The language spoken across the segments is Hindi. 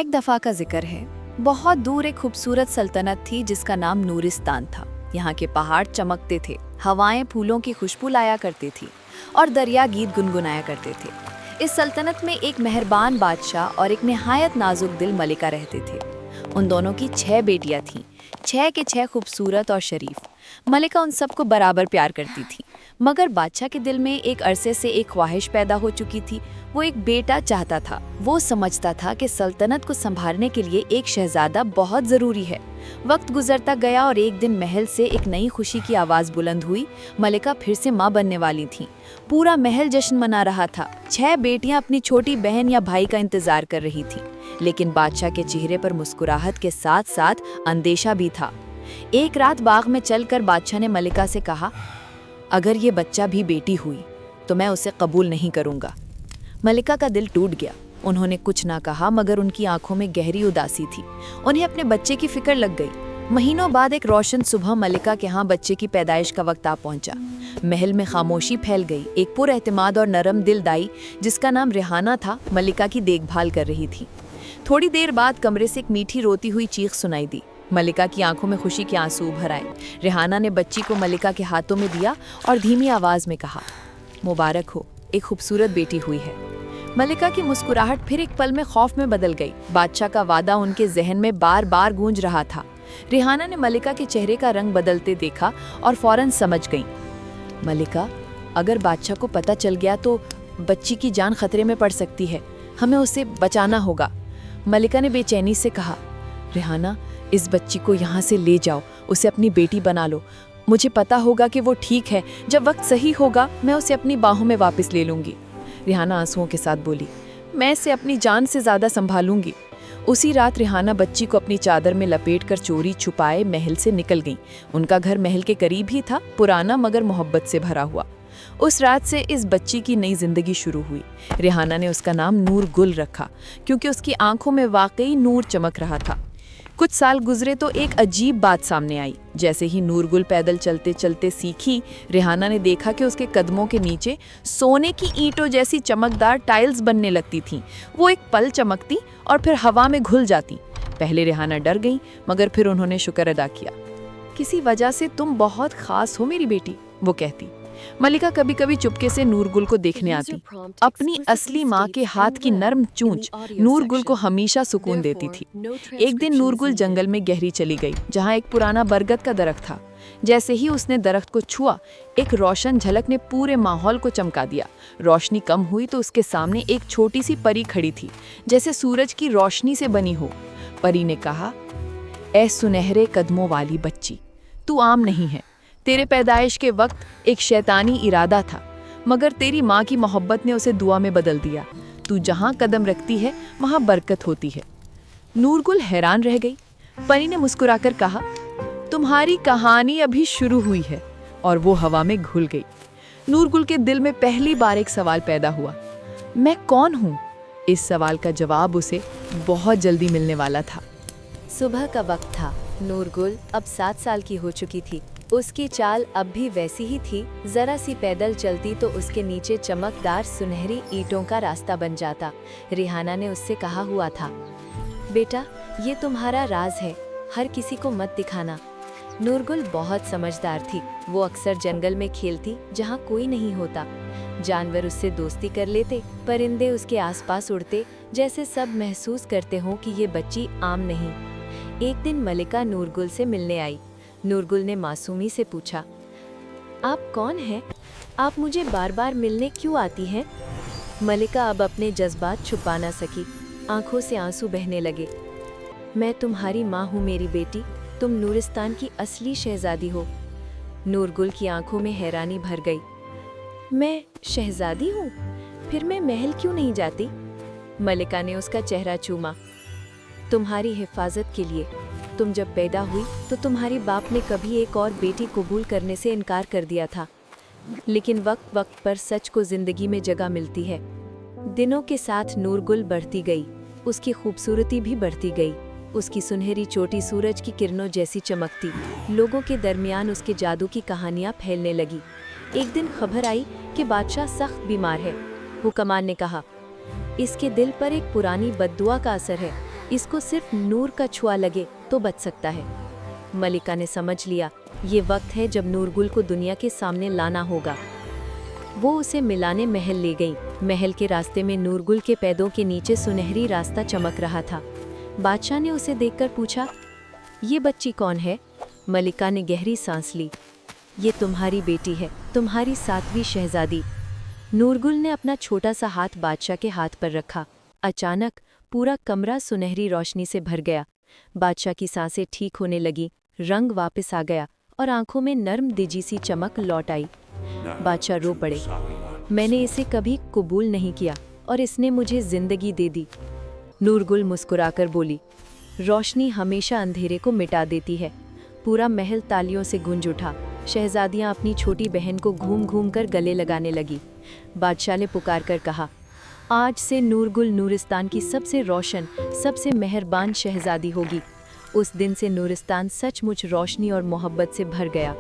एक दफा का जिक्र है। बहुत दूर एक खूबसूरत सल्तनत थी जिसका नाम नूरिस्तान था। यहाँ के पहाड़ चमकते थे, हवाएं फूलों की खुशबू लाया करती थी और दरिया गीत गुनगुनाया करते थे। इस सल्तनत में एक मेहरबान बादशाह और एक निहायत नाजुक दिल मलिका रहते थे। उन दोनों की 6 बेटियां थीं, 6 के 6 खूबसूरत और शरीफ। मलिका उन सबको बराबर प्यार करती थी, मगर बादशाह के दिल में एक अरसे से एक ख्वाहिश पैदा हो चुकी थी। वो एक बेटा चाहता था। वो समझता था कि सल्तनत को संभालने के लिए एक शहजादा बहुत जरूरी है। वक्त गुजरता गया और एक दिन महल से एक नई खुशी की आवाज बुलंद हुई। मलिका फिर से माँ बनने वाली थी। पूरा महल जश्न मना रहा था। 6 बेटियां अपनी छोटी बहन या भाई का इंतजार कर रही थी, लेकिन बादशाह के चेहरे पर मुस्कुराहट के साथ साथ अंदेशा भी था। एक रात बाग में चलकर बादशाह ने मलिका से कहा, अगर ये बच्चा भी बेटी हुई तो मैं उसे कबूल नहीं करूंगा। मलिका का दिल टूट गया। उन्होंने कुछ ना कहा, मगर उनकी आंखों में गहरी उदासी थी। उन्हें अपने बच्चे की फिक्र लग गई। महीनों बाद एक रोशन सुबह मलिका के यहाँ बच्चे की पैदाइश का वक्त आ पहुंचा। महल में खामोशी फैल गई। एक पुरएतमाद और नरम दिल दाई जिसका नाम रेहाना था, मलिका की देखभाल कर रही थी। थोड़ी देर बाद कमरे से एक मीठी रोती हुई चीख सुनाई दी। मलिका की आंखों में खुशी के आंसू भर आए। रेहाना ने बच्ची को मलिका के हाथों में दिया और धीमी आवाज में कहा, मुबारक हो, एक खूबसूरत बेटी हुई है। मलिका की मुस्कुराहट फिर एक पल में खौफ में बदल गई। बादशाह का वादा उनके जहन में बार बार गूंज रहा था। रेहाना ने मलिका के चेहरे का रंग बदलते देखा और फौरन समझ गई। मलिका, अगर बादशाह को पता चल गया तो बच्ची की जान खतरे में पड़ सकती है। हमें उसे बचाना होगा। मलिका ने बेचैनी से कहा, रेहाना, इस बच्ची को यहाँ से ले जाओ, उसे अपनी बेटी बना लो। मुझे पता होगा कि वो ठीक है। जब वक्त सही होगा मैं उसे अपनी बाहों में वापस ले लूंगी। रेहाना आंसुओं के साथ बोली, मैं इसे अपनी जान से ज्यादा संभालूंगी। उसी रात रेहाना बच्ची को अपनी चादर में लपेटकर चोरी छुपाए महल से निकल गई। उनका घर महल के करीब ही था, पुराना मगर मोहब्बत से भरा हुआ। उस रात से इस बच्ची की नई जिंदगी शुरू हुई। रेहाना ने उसका नाम नूर गुल रखा, क्योंकि उसकी आंखों में वाकई नूर चमक रहा था। कुछ साल गुजरे तो एक अजीब बात सामने आई। जैसे ही नूरगुल पैदल चलते चलते सीखी, रेहाना ने देखा कि उसके कदमों के नीचे सोने की ईंटों जैसी चमकदार टाइल्स बनने लगती थीं। वो एक पल चमकती और फिर हवा में घुल जाती। पहले रेहाना डर गई, मगर फिर उन्होंने शुक्र अदा किया। किसी वजह से तुम बहुत खास हो मेरी बेटी, वो कहती। मलिका कभी कभी चुपके से नूरगुल को देखने आती। अपनी असली माँ के हाथ की नर्म चूंच नूरगुल को हमेशा सुकून देती थी। एक दिन नूरगुल जंगल में गहरी चली गई, जहाँ एक पुराना बरगद का दरख्त था। जैसे ही उसने दरख्त को छुआ, एक रोशन झलक ने पूरे माहौल को चमका दिया। रोशनी कम हुई तो उसके सामने एक छोटी सी परी खड़ी थी, जैसे सूरज की रोशनी से बनी हो। परी ने कहा, ऐ सुनहरे कदमों वाली बच्ची, तू आम नहीं है। तेरे पैदाइश के वक्त एक शैतानी इरादा था, मगर तेरी माँ की मोहब्बत ने उसे दुआ में बदल दिया। तू जहाँ कदम रखती है वहाँ बरकत होती है। नूरगुल हैरान रह गई। परी ने मुस्कुराकर कहा, तुम्हारी कहानी अभी शुरू हुई है, और वो हवा में घुल गई। नूरगुल के दिल में पहली बार एक सवाल पैदा हुआ, मैं कौन हूँ? इस सवाल का जवाब उसे बहुत जल्दी मिलने वाला था। सुबह का वक्त था। नूरगुल अब 7 साल की हो चुकी थी। उसकी चाल अब भी वैसी ही थी। जरा सी पैदल चलती तो उसके नीचे चमकदार सुनहरी ईंटों का रास्ता बन जाता। रेहाना ने उससे कहा हुआ था, बेटा, ये तुम्हारा राज है, हर किसी को मत दिखाना। नूरगुल बहुत समझदार थी। वो अक्सर जंगल में खेलती जहाँ कोई नहीं होता। जानवर उससे दोस्ती कर लेते, परिंदे उसके आसपास उड़ते, जैसे सब महसूस करते हों कि ये बच्ची आम नहीं। एक दिन मलिका नूरगुल से मिलने आई। नूरगुल ने मासूमी से पूछा, आप कौन हैं? आप मुझे बार बार मिलने क्यों आती हैं? मलिका अब अपने जज्बात छुपा ना सकी। आंखों से आंसू बहने लगे। मैं तुम्हारी माँ हूँ मेरी बेटी, तुम नूरिस्तान की असली शहजादी हो। नूरगुल की आंखों में हैरानी भर गई। मैं शहजादी हूँ? फिर मैं महल क्यों नहीं जाती? मलिका ने उसका चेहरा चूमा। तुम्हारी हिफाजत के लिए। तुम जब पैदा हुई तो तुम्हारे बाप ने कभी एक और बेटी कबूल करने से इनकार कर दिया था, लेकिन वक्त वक्त पर सच को जिंदगी में जगह मिलती है। दिनों के साथ नूरगुल बढ़ती गई। उसकी खूबसूरती भी बढ़ती गई। उसकी सुनहरी चोटी सूरज की किरणों जैसी चमकती। लोगों के दरमियान उसके जादू की कहानियां फैलने लगी। एक दिन खबर आई कि बादशाह सख्त बीमार है। हुक्मरान ने कहा, इसके दिल पर एक पुरानी बद्दुआ का असर है, इसको सिर्फ नूर का छुआ लगे तो बच सकता है। मलिका ने समझ लिया ये वक्त है जब नूरगुल को दुनिया के सामने लाना होगा। वो उसे मिलाने महल ले गई। महल के रास्ते में नूरगुल के पैदों के नीचे सुनहरी रास्ता चमक रहा था। बादशाह ने उसे देखकर पूछा, ये बच्ची कौन है? मलिका ने गहरी सांस ली। ये तुम्हारी बेटी है, तुम्हारी 7वीं शहजादी। नूरगुल ने अपना छोटा सा हाथ बादशाह के हाथ पर रखा। अचानक पूरा कमरा सुनहरी रोशनी से भर गया। बादशाह की सांसें ठीक होने लगी, रंग वापस आ गया और आंखों में नर्म दिजी सी चमक लौट आई। बादशाह रो पड़े। मैंने इसे कभी कबूल नहीं किया और इसने मुझे जिंदगी दे दी। नूरगुल मुस्कुराकर बोली, रोशनी हमेशा अंधेरे को मिटा देती है। पूरा महल तालियों से गूंज उठा। शहजादियां अपनी छोटी बहन को घूम घूम कर गले लगाने लगी। बादशाह ने पुकार कर कहा, आज से नूरगुल नूरिस्तान की सबसे रोशन, सबसे मेहरबान शहजादी होगी। उस दिन से नूरिस्तान सचमुच रोशनी और मोहब्बत से भर गया।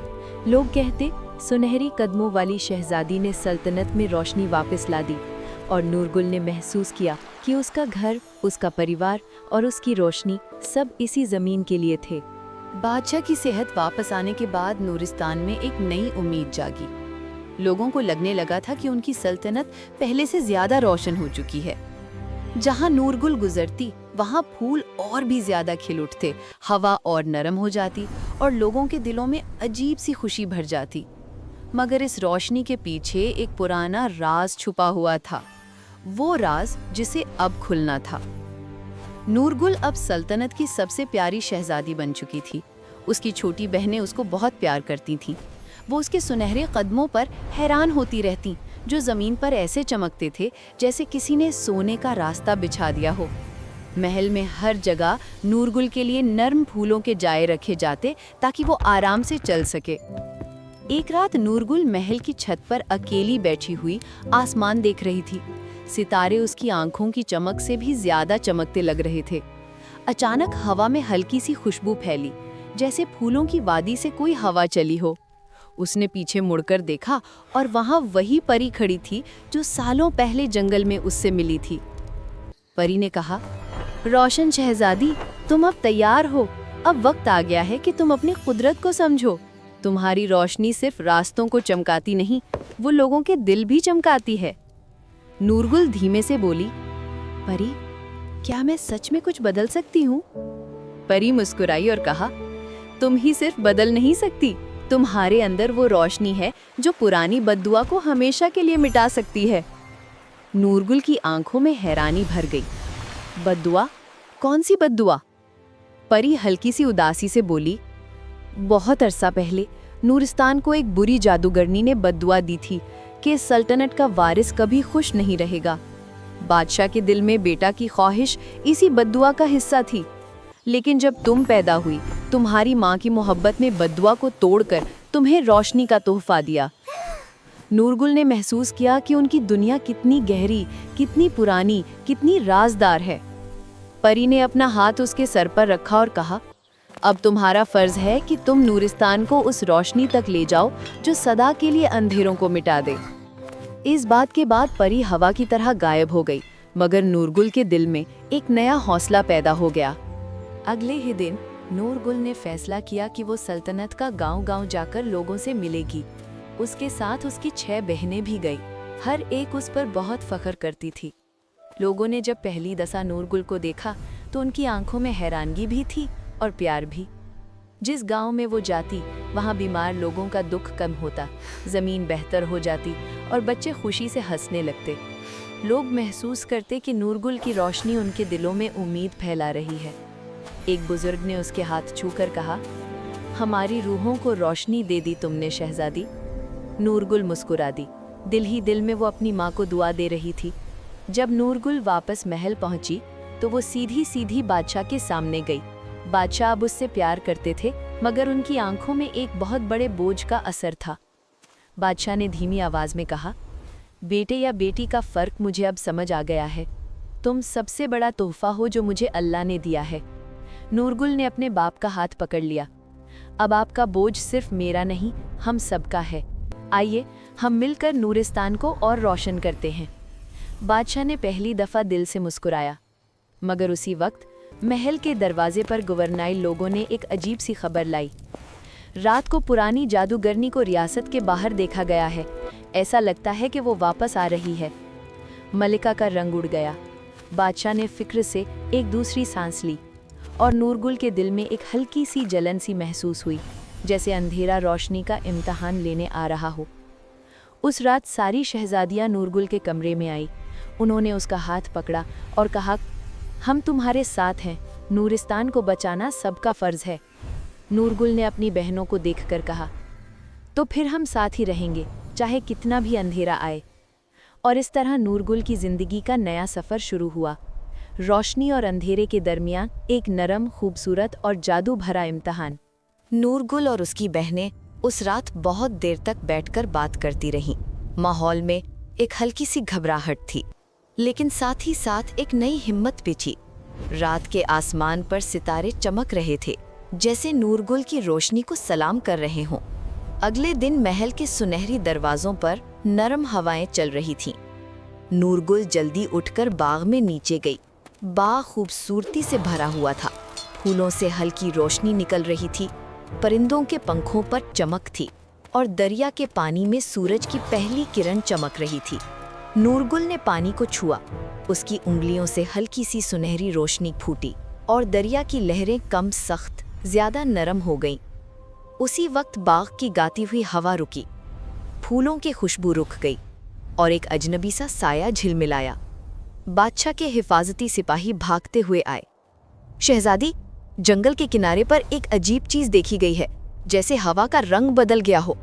लोग कहते, सुनहरी कदमों वाली शहजादी ने सल्तनत में रोशनी वापस ला दी। और नूरगुल ने महसूस किया कि उसका घर, उसका परिवार और उसकी रोशनी सब इसी ज़मीन के लिए थे। बादशाह की सेहत वापस आने के बाद नूरिस्तान में एक नई उम्मीद जागी। लोगों को लगने लगा था कि उनकी सल्तनत पहले से ज्यादा रोशन हो चुकी है। जहां नूरगुल गुजरती वहां फूल और भी ज्यादा खिल उठते, हवा और नरम हो जाती और लोगों के दिलों में अजीब सी खुशी भर जाती। मगर इस रोशनी के पीछे एक पुराना राज छुपा हुआ था, वो राज जिसे अब खुलना था। नूरगुल अब सल्तनत की सबसे प्यारी शहजादी बन चुकी थी। उसकी छोटी बहनें उसको बहुत प्यार करती थीं। वो उसके सुनहरे कदमों पर हैरान होती रहती, जो ज़मीन पर ऐसे चमकते थे जैसे किसी ने सोने का रास्ता बिछा दिया हो। महल में हर जगह नूरगुल के लिए नर्म फूलों के जाए रखे जाते ताकि वो आराम से चल सके। एक रात नूरगुल महल की छत पर अकेली बैठी हुई आसमान देख रही थी। सितारे उसकी आंखों की चमक से भी ज्यादा चमकते लग रहे थे। अचानक हवा में हल्की सी खुशबू फैली, जैसे फूलों की वादी से कोई हवा चली हो। उसने पीछे मुड़कर देखा और वहां वही परी खड़ी थी जो सालों पहले जंगल में उससे मिली थी। परी ने कहा, रोशन शहजादी, तुम अब तैयार हो। अब वक्त आ गया है कि तुम अपनी कुदरत को समझो। तुम्हारी रोशनी सिर्फ रास्तों को चमकाती नहीं, वो लोगों के दिल भी चमकाती है। नूरगुल धीमे से बोली, परी, क्या मैं सच में कुछ बदल सकती हूँ? परी मुस्कुराई और कहा, तुम ही सिर्फ बदल नहीं सकती, तुम्हारे अंदर वो रोशनी है जो पुरानी बद्दुआ को हमेशा के लिए मिटा सकती है। नूरगुल की आंखों में हैरानी भर गई। बद्दुआ? कौन सी बद्दुआ? परी हल्की सी उदासी से बोली, बहुत अरसा पहले नूरिस्तान को एक बुरी जादूगरनी ने बद्दुआ दी थी कि सल्तनत का वारिस कभी खुश नहीं रहेगा। बादशाह के दिल में बेटा की ख्वाहिश इसी बद्दुआ का हिस्सा थी। लेकिन जब तुम पैदा हुई, तुम्हारी माँ की मोहब्बत में बद्दुआ को तोड़कर तुम्हें रोशनी का तोहफा दिया। नूरगुल ने महसूस किया कि उनकी दुनिया कितनी गहरी, कितनी पुरानी, कितनी राजदार है। परी ने अपना हाथ उसके सर पर रखा और कहा, अब तुम्हारा फर्ज है कि तुम नूरिस्तान को उस रोशनी तक ले जाओ जो सदा के लिए अंधेरों को मिटा दे। इस बात के बाद परी हवा की तरह गायब हो गई, मगर नूरगुल के दिल में एक नया हौसला पैदा हो गया। अगले ही दिन नूरगुल ने फैसला किया कि वो सल्तनत का गांव-गांव जाकर लोगों से मिलेगी। उसके साथ उसकी 6 बहनें भी गई। हर एक उस पर बहुत फख्र करती थी। लोगों ने जब पहली दफा नूरगुल को देखा तो उनकी आंखों में हैरानगी भी थी और प्यार भी। जिस गांव में वो जाती, वहां बीमार लोगों का दुख कम होता, जमीन बेहतर हो जाती और बच्चे खुशी से हंसने लगते। लोग महसूस करते कि नूरगुल की रोशनी उनके दिलों में उम्मीद फैला रही है। एक बुजुर्ग ने उसके हाथ छूकर कहा, हमारी रूहों को रोशनी दे दी तुमने शहजादी। नूरगुल मुस्कुरा दी। दिल ही दिल में वो अपनी माँ को दुआ दे रही थी। जब नूरगुल वापस महल पहुंची तो वो सीधी सीधी बादशाह के सामने गई। बादशाह अब उससे प्यार करते थे, मगर उनकी आंखों में एक बहुत बड़े बोझ का असर था। बादशाह ने धीमी आवाज में कहा, बेटे या बेटी का फर्क मुझे अब समझ आ गया है। तुम सबसे बड़ा तोहफा हो जो मुझे अल्लाह ने दिया है। नूरगुल ने अपने बाप का हाथ पकड़ लिया। अब आपका बोझ सिर्फ मेरा नहीं, हम सबका है। आइए हम मिलकर नूरिस्तान को और रोशन करते हैं। बादशाह ने पहली दफा दिल से मुस्कुराया, मगर उसी वक्त महल के दरवाजे पर गवर्नाइल लोगों ने एक अजीब सी खबर लाई। रात को पुरानी जादूगरनी को रियासत के बाहर देखा गया है। ऐसा लगता है कि वो वापस आ रही है। मलिका का रंग उड़ गया। बादशाह ने फिक्र से एक दूसरी सांस ली और नूरगुल के दिल में एक हल्की सी जलन सी महसूस हुई, जैसे अंधेरा रोशनी का इम्तहान लेने आ रहा हो। उस रात सारी शहजादियां नूरगुल के कमरे में आई। उन्होंने उसका हाथ पकड़ा और कहा, हम तुम्हारे साथ हैं, नूरिस्तान को बचाना सबका फ़र्ज़ है। नूरगुल ने अपनी बहनों को देखकर कहा, तो फिर हम साथ ही रहेंगे, चाहे कितना भी अंधेरा आए। और इस तरह नूरगुल की ज़िंदगी का नया सफ़र शुरू हुआ। रोशनी और अंधेरे के दरमियान एक नरम, खूबसूरत और जादू भरा इम्तहान। नूरगुल और उसकी बहनें उस रात बहुत देर तक बैठकर बात करती रहीं। माहौल में एक हल्की सी घबराहट थी, लेकिन साथ ही साथ एक नई हिम्मत भी थी। रात के आसमान पर सितारे चमक रहे थे, जैसे नूरगुल की रोशनी को सलाम कर रहे हों। अगले दिन महल के सुनहरी दरवाजों पर नरम हवाएं चल रही थीं। नूरगुल जल्दी उठकर बाग में नीचे गई। बाग खूबसूरती से भरा हुआ था। फूलों से हल्की रोशनी निकल रही थी, परिंदों के पंखों पर चमक थी और दरिया के पानी में सूरज की पहली किरण चमक रही थी। नूरगुल ने पानी को छुआ। उसकी उंगलियों से हल्की सी सुनहरी रोशनी फूटी और दरिया की लहरें कम सख्त, ज्यादा नरम हो गईं। उसी वक्त बाग की गाती हुई हवा रुकी, फूलों की खुशबू रुक गई और एक अजनबी सा साया झिलमिलाया। बादशाह के हिफाजती सिपाही भागते हुए आए। शहजादी, जंगल के किनारे पर एक अजीब चीज देखी गई है, जैसे हवा का रंग बदल गया हो।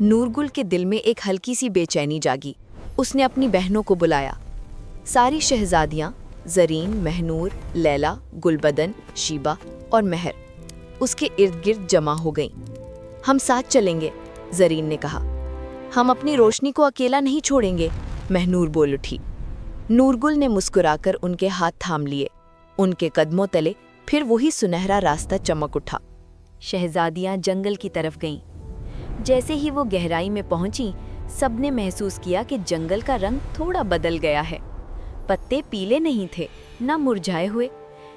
नूरगुल के दिल में एक हल्की सी बेचैनी जागी। उसने अपनी बहनों को बुलाया। सारी शहजादियां जरीन, महनूर, लैला, गुलबदन, शीबा और महर उसके इर्द गिर्द जमा हो गईं। हम साथ चलेंगे, जरीन ने कहा। हम अपनी रोशनी को अकेला नहीं छोड़ेंगे, महनूर बोल उठी। नूरगुल ने मुस्कुराकर उनके हाथ थाम लिए। उनके कदमों तले फिर वही सुनहरा रास्ता चमक उठा। शहजादियां जंगल की तरफ गईं। जैसे ही वो गहराई में पहुंची, सबने महसूस किया कि जंगल का रंग थोड़ा बदल गया है। पत्ते पीले नहीं थे, न मुरझाए हुए,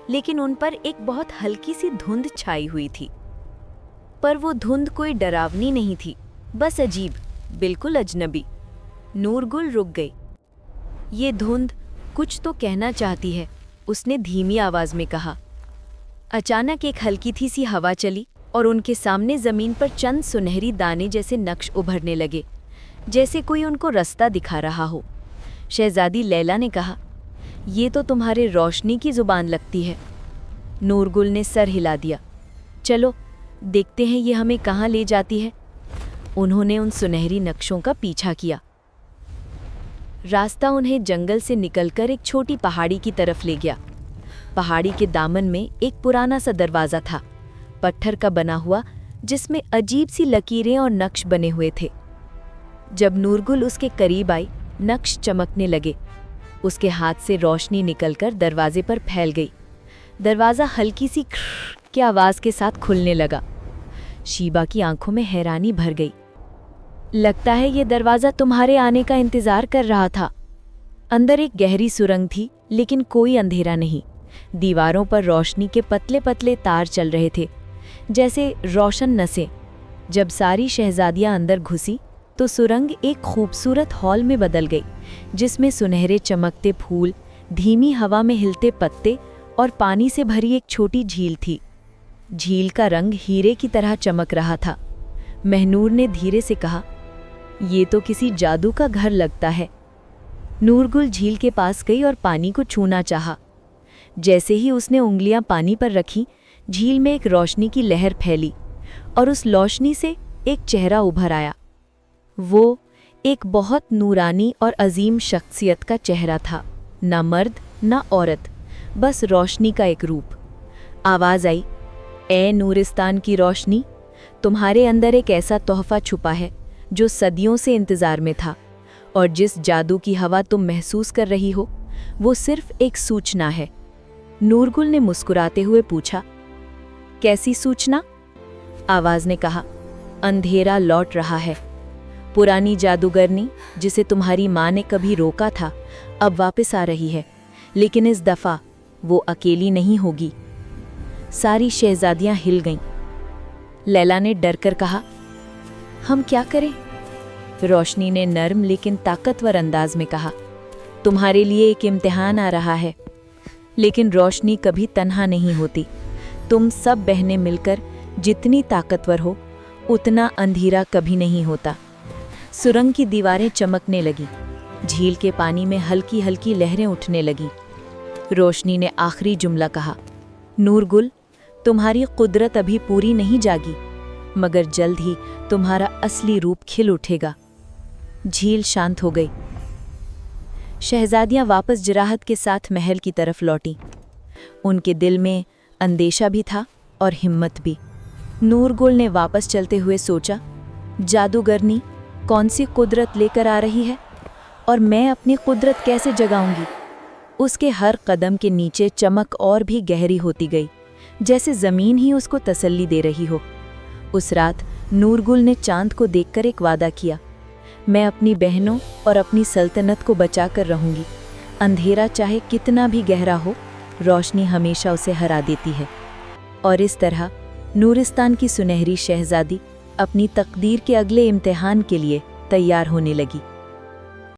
लेकिन उन पर एक बहुत हल्की सी धुंध छाई हुई थी। पर वो धुंध कोई डरावनी नहीं थी, बस अजीब, बिल्कुल अजनबी। नूरगुल रुक गई। ये धुंध कुछ तो कहना चाहती है, उसने धीमी आवाज में कहा। अचानक एक हल्की थी सी हवा चली और उनके सामने जमीन पर चंद सुनहरी दाने जैसे नक्श उभरने लगे, जैसे कोई उनको रास्ता दिखा रहा हो। शहजादी लैला ने कहा, ये तो तुम्हारे रोशनी की जुबान लगती है। नूरगुल ने सर हिला दिया। चलो देखते हैं ये हमें कहाँ ले जाती है। उन्होंने उन सुनहरी नक्शों का पीछा किया। रास्ता उन्हें जंगल से निकलकर एक छोटी पहाड़ी की तरफ ले गया। पहाड़ी के दामन में एक पुराना सा दरवाज़ा था, पत्थर का बना हुआ, जिसमें अजीब सी लकीरें और नक्श बने हुए थे। जब नूरगुल उसके करीब आई, नक्श चमकने लगे। उसके हाथ से रोशनी निकलकर दरवाजे पर फैल गई। दरवाज़ा हल्की सी खर्र की आवाज़ के साथ खुलने लगा। शीबा की आंखों में हैरानी भर गई। लगता है ये दरवाज़ा तुम्हारे आने का इंतज़ार कर रहा था। अंदर एक गहरी सुरंग थी, लेकिन कोई अंधेरा नहीं। दीवारों पर रोशनी के पतले पतले तार चल रहे थे, जैसे रोशन नसें। जब सारी शहजादियां अंदर घुसी तो सुरंग एक खूबसूरत हॉल में बदल गई, जिसमें सुनहरे चमकते फूल, धीमी हवा में हिलते पत्ते और पानी से भरी एक छोटी झील थी। झील का रंग हीरे की तरह चमक रहा था। महनूर ने धीरे से कहा, ये तो किसी जादू का घर लगता है। नूरगुल झील के पास गई और पानी को छूना चाहा। जैसे ही उसने उंगलियां पानी पर रखीं, झील में एक रोशनी की लहर फैली और उस रोशनी से एक चेहरा उभर आया। वो एक बहुत नूरानी और अजीम शख्सियत का चेहरा था, ना मर्द ना औरत, बस रोशनी का एक रूप। आवाज़ आई, ए नूरिस्तान की रोशनी, तुम्हारे अंदर एक ऐसा तोहफा छुपा है जो सदियों से इंतज़ार में था, और जिस जादू की हवा तुम महसूस कर रही हो, वो सिर्फ एक सूचना है। नूरगुल ने मुस्कुराते हुए पूछा, कैसी सूचना? आवाज़ ने कहा, अंधेरा लौट रहा है। पुरानी जादूगरनी, जिसे तुम्हारी माँ ने कभी रोका था, अब वापस आ रही है, लेकिन इस दफ़ा वो अकेली नहीं होगी। सारी शहजादियां हिल गईं। लैला ने डरकर कहा, हम क्या करें? रोशनी ने नर्म लेकिन ताकतवर अंदाज में कहा, तुम्हारे लिए एक इम्तिहान आ रहा है। लेकिन रोशनी कभी तन्हा नहीं होती। तुम सब बहनें मिलकर जितनी ताकतवर हो, उतना अंधेरा कभी नहीं होता। सुरंग की दीवारें चमकने लगी। झील के पानी में हल्की हल्की लहरें उठने लगीं। रोशनी ने आखिरी जुमला कहा, नूरगुल, तुम्हारी कुदरत अभी पूरी नहीं जागी, मगर जल्द ही तुम्हारा असली रूप खिल उठेगा। झील शांत हो गई। शहजादियां वापस जिराहत के साथ महल की तरफ लौटीं। उनके दिल में अंदेशा भी था और हिम्मत भी। नूरगुल ने वापस चलते हुए सोचा, जादूगरनी कौन सी कुदरत लेकर आ रही है और मैं अपनी कुदरत कैसे जगाऊंगी? उसके हर कदम के नीचे चमक और भी गहरी होती गई, जैसे जमीन ही उसको तसल्ली दे रही हो। उस रात नूरगुल ने चांद को देखकर एक वादा किया, मैं अपनी बहनों और अपनी सल्तनत को बचाकर रहूंगी। अंधेरा चाहे कितना भी गहरा हो, रोशनी हमेशा उसे हरा देती है। और इस तरह नूरिस्तान की सुनहरी शहजादी अपनी तकदीर के अगले इम्तिहान के लिए तैयार होने लगी।